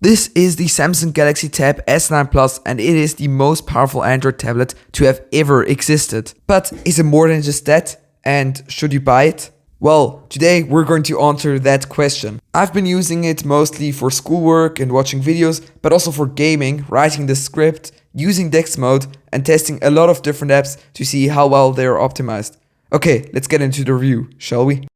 This is the Samsung Galaxy Tab S9 Plus and it is the most powerful Android tablet to have ever existed. But is it more than just that? And should you buy it? Well, today we're going to answer that question. I've been using it mostly for schoolwork and watching videos, but also for gaming, writing the script, using DeX mode and testing a lot of different apps to see how well they are optimized. Okay, let's get into the review, shall we?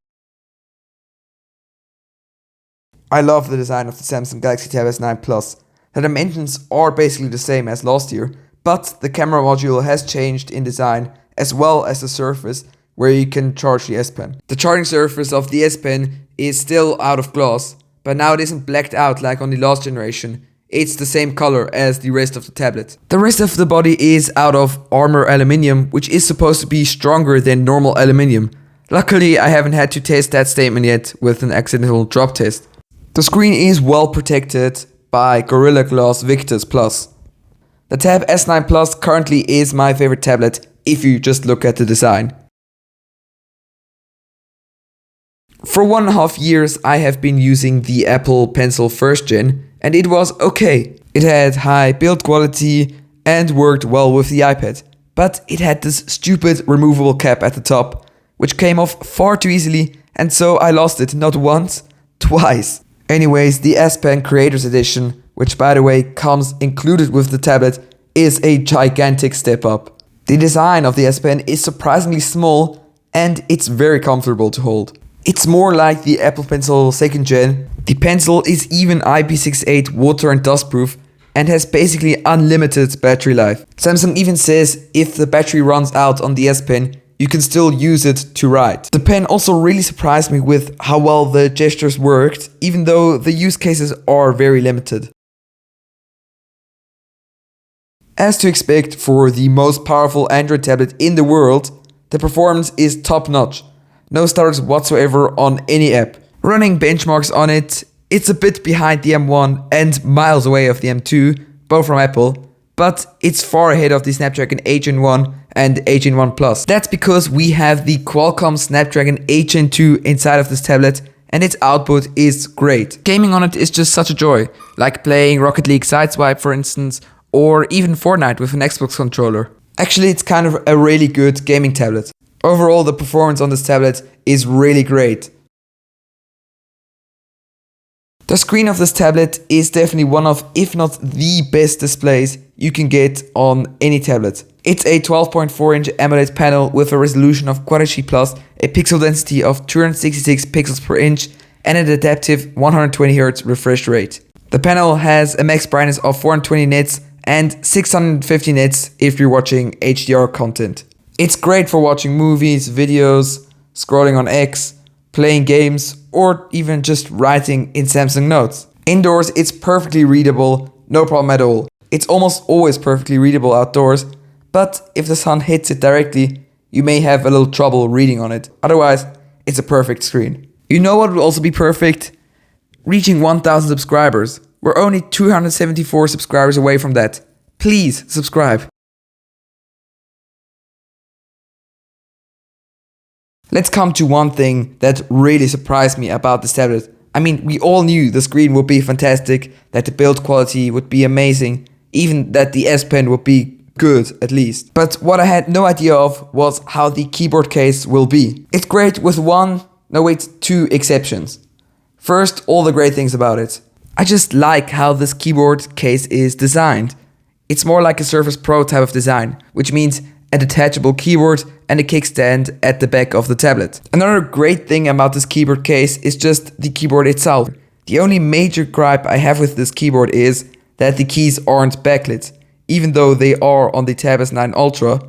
I love the design of the Samsung Galaxy Tab S9 Plus. The dimensions are basically the same as last year, but the camera module has changed in design as well as the surface where you can charge the S Pen. The charging surface of the S Pen is still out of glass, but now it isn't blacked out like on the last generation. It's the same color as the rest of the tablet. The rest of the body is out of armor aluminium, which is supposed to be stronger than normal aluminium. Luckily, I haven't had to test that statement yet with an accidental drop test. The screen is well protected by Gorilla Glass Victus Plus. The Tab S9 Plus currently is my favorite tablet if you just look at the design. For 1.5 years I have been using the Apple Pencil 1st Gen and it was okay. It had high build quality and worked well with the iPad. But it had this stupid removable cap at the top, which came off far too easily, and so I lost it not once, twice. Anyways, the S Pen Creators Edition, which by the way comes included with the tablet, is a gigantic step up. The design of the S Pen is surprisingly small and it's very comfortable to hold. It's more like the Apple Pencil 2nd Gen. The pencil is even IP68 water and dust proof and has basically unlimited battery life. Samsung even says if the battery runs out on the S Pen, you can still use it to write. The pen also really surprised me with how well the gestures worked, even though the use cases are very limited. As to expect for the most powerful Android tablet in the world, the performance is top notch. No stutters whatsoever on any app. Running benchmarks on it, it's a bit behind the M1 and miles away of the M2, both from Apple, but it's far ahead of the Snapdragon 8 Gen 1 and 8 Gen 1 Plus. That's because we have the Qualcomm Snapdragon 8 Gen 2 inside of this tablet and its output is great. Gaming on it is just such a joy, like playing Rocket League Sideswipe for instance, or even Fortnite with an Xbox controller. Actually, it's kind of a really good gaming tablet. Overall, the performance on this tablet is really great. The screen of this tablet is definitely one of, if not the best displays you can get on any tablet. It's a 12.4-inch AMOLED panel with a resolution of Quad HD+, a pixel density of 266 pixels per inch, and an adaptive 120Hz refresh rate. The panel has a max brightness of 420 nits and 650 nits if you're watching HDR content. It's great for watching movies, videos, scrolling on X, playing games, or even just writing in Samsung Notes. Indoors, it's perfectly readable, no problem at all. It's almost always perfectly readable outdoors, but if the sun hits it directly, you may have a little trouble reading on it. Otherwise, it's a perfect screen. You know what would also be perfect? Reaching 1,000 subscribers. We're only 274 subscribers away from that. Please subscribe. Let's come to one thing that really surprised me about this tablet. I mean, we all knew the screen would be fantastic, that the build quality would be amazing, even that the S Pen would be good at least. But what I had no idea of was how the keyboard case will be. It's great with two exceptions. First, all the great things about it. I just like how this keyboard case is designed. It's more like a Surface Pro type of design, which means a detachable keyboard and a kickstand at the back of the tablet. Another great thing about this keyboard case is just the keyboard itself. The only major gripe I have with this keyboard is that the keys aren't backlit, even though they are on the Tab S9 Ultra.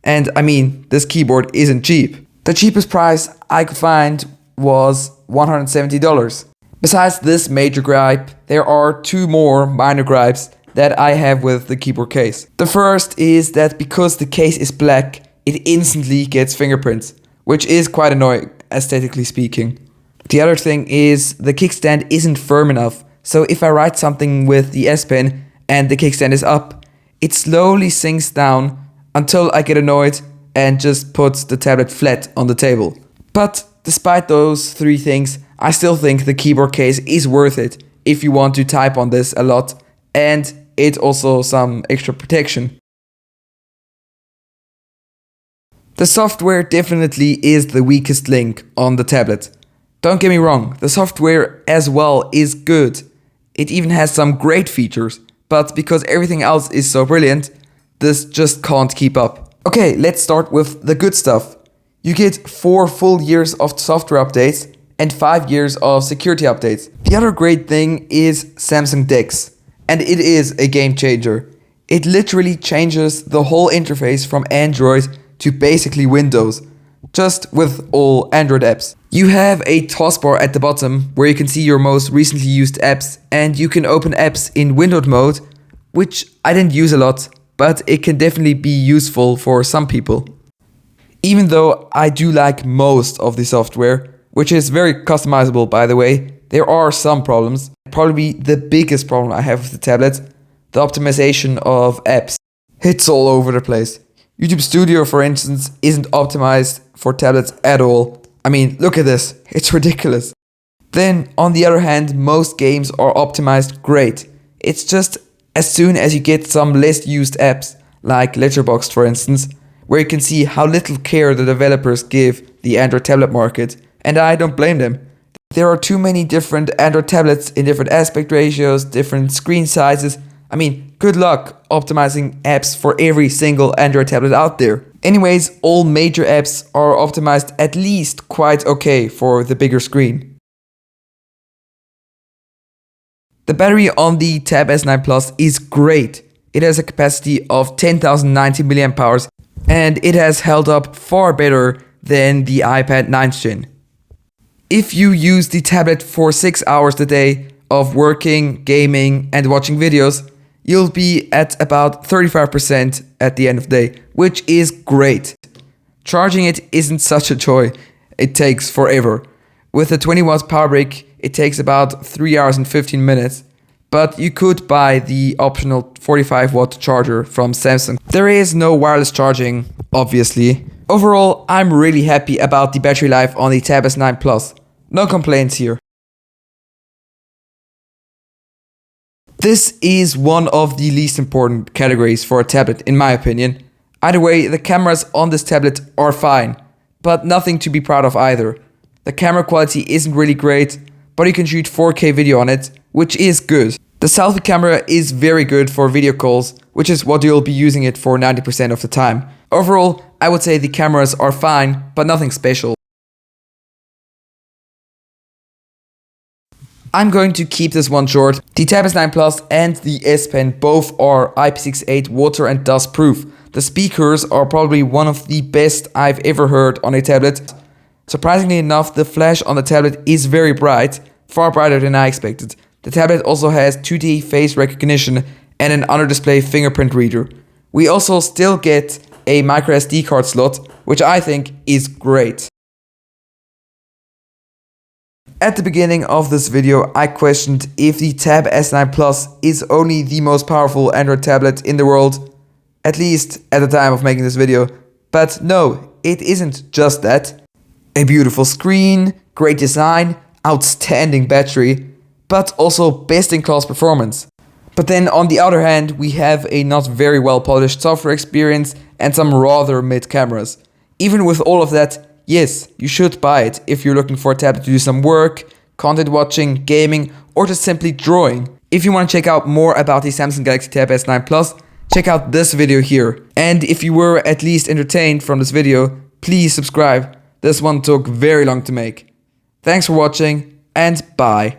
And I mean, this keyboard isn't cheap. The cheapest price I could find was $170. Besides this major gripe, there are two more minor gripes that I have with the keyboard case. The first is that because the case is black, it instantly gets fingerprints, which is quite annoying, aesthetically speaking. The other thing is the kickstand isn't firm enough, so if I write something with the S Pen and the kickstand is up, it slowly sinks down until I get annoyed and just put the tablet flat on the table. But despite those three things, I still think the keyboard case is worth it, if you want to type on this a lot, and it also some extra protection. The software definitely is the weakest link on the tablet. Don't get me wrong, the software as well is good. It even has some great features, but because everything else is so brilliant, this just can't keep up. Okay, let's start with the good stuff. You get 4 full years of software updates and 5 years of security updates. The other great thing is Samsung DeX, and it is a game changer. It literally changes the whole interface from Android to basically Windows, just with all Android apps. You have a taskbar at the bottom where you can see your most recently used apps, and you can open apps in windowed mode, which I didn't use a lot, but it can definitely be useful for some people. Even though I do like most of the software, which is very customizable by the way, there are some problems. Probably the biggest problem I have with the tablet, the optimization of apps. It's all over the place. YouTube Studio, for instance, isn't optimized for tablets at all. I mean, look at this. It's ridiculous. Then, on the other hand, most games are optimized great. It's just as soon as you get some less used apps, like Letterboxd for instance, where you can see how little care the developers give the Android tablet market, and I don't blame them. There are too many different Android tablets in different aspect ratios, different screen sizes. I mean, good luck optimizing apps for every single Android tablet out there. Anyways, all major apps are optimized at least quite okay for the bigger screen. The battery on the Tab S9 Plus is great. It has a capacity of 10,090 mAh and it has held up far better than the iPad 9th Gen. If you use the tablet for 6 hours a day of working, gaming and watching videos, you'll be at about 35% at the end of the day, which is great. Charging it isn't such a joy, it takes forever. With a 20 watt power brick, it takes about 3 hours and 15 minutes, but you could buy the optional 45 watt charger from Samsung. There is no wireless charging, obviously. Overall, I'm really happy about the battery life on the Tab S9 Plus. No complaints here. This is one of the least important categories for a tablet in my opinion. Either way, the cameras on this tablet are fine, but nothing to be proud of either. The camera quality isn't really great, but you can shoot 4K video on it, which is good. The selfie camera is very good for video calls, which is what you'll be using it for 90% of the time. Overall, I would say the cameras are fine, but nothing special. I'm going to keep this one short. The Tab S9 Plus and the S Pen both are IP68 water and dust proof. The speakers are probably one of the best I've ever heard on a tablet. Surprisingly enough, the flash on the tablet is very bright, far brighter than I expected. The tablet also has 2D face recognition and an under-display fingerprint reader. We also still get a microSD card slot, which I think is great. At the beginning of this video, I questioned if the Tab S9 Plus is only the most powerful Android tablet in the world, at least at the time of making this video. But no, it isn't just that. A beautiful screen, great design, outstanding battery, but also best-in-class performance. But then on the other hand, we have a not very well polished software experience and some rather mid cameras. Even with all of that, yes, you should buy it if you're looking for a tablet to do some work, content watching, gaming, or just simply drawing. If you want to check out more about the Samsung Galaxy Tab S9 Plus, check out this video here. And if you were at least entertained from this video, please subscribe. This one took very long to make. Thanks for watching, and bye.